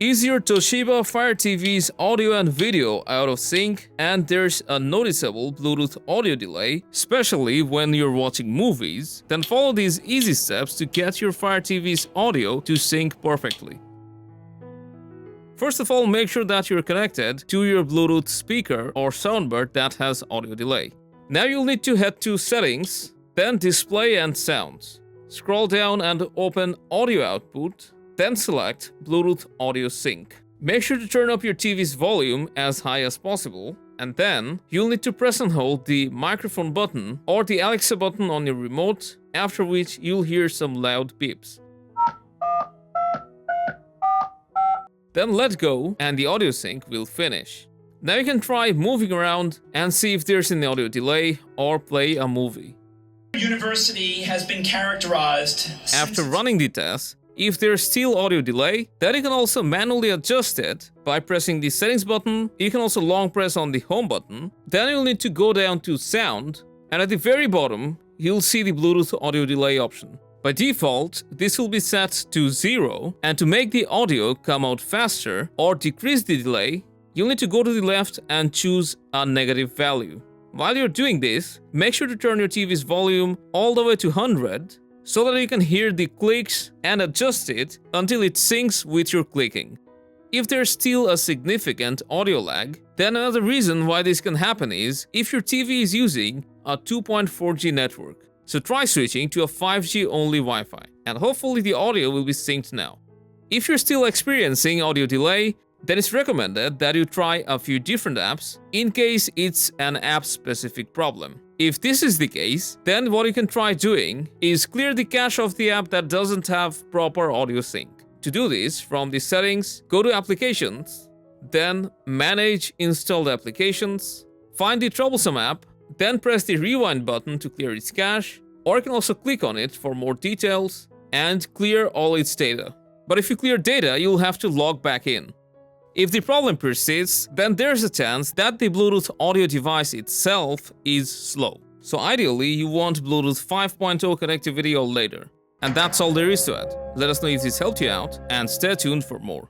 Is your Toshiba Fire TV's audio and video out of sync and there's a noticeable Bluetooth audio delay, especially when you're watching movies? Then follow these easy steps to get your Fire TV's audio to sync perfectly. First of all, make sure that you're connected to your Bluetooth speaker or soundbar that has audio delay. Now you'll need to head to Settings, then Display and Sounds. Scroll down and open Audio Output. Then select Bluetooth Audio Sync. Make sure to turn up your TV's volume as high as possible, and then you'll need to press and hold the microphone button or the Alexa button on your remote, after which you'll hear some loud beeps. Then let go and the audio sync will finish. Now you can try moving around and see if there's an audio delay or play a movie. University has been characterized. After running the test, if there's still audio delay, then you can also manually adjust it by pressing the settings button. You can also long press on the home button. Then you'll need to go down to sound, and at the very bottom, you'll see the Bluetooth audio delay option. By default, this will be set to 0, and to make the audio come out faster or decrease the delay, you'll need to go to the left and choose a negative value. While you're doing this, make sure to turn your TV's volume all the way to 100, so that you can hear the clicks and adjust it until it syncs with your clicking. If there's still a significant audio lag, then another reason why this can happen is if your TV is using a 2.4G network. So try switching to a 5G only Wi-Fi, and hopefully the audio will be synced now. If you're still experiencing audio delay, then it's recommended that you try a few different apps in case it's an app-specific problem. If this is the case, then what you can try doing is clear the cache of the app that doesn't have proper audio sync. To do this, from the settings, go to Applications, then Manage Installed Applications, find the troublesome app, then press the rewind button to clear its cache, or you can also click on it for more details and clear all its data. But if you clear data, you'll have to log back in. If the problem persists, then there's a chance that the Bluetooth audio device itself is slow. So ideally, you want Bluetooth 5.0 connectivity or later. And that's all there is to it. Let us know if this helped you out, and stay tuned for more.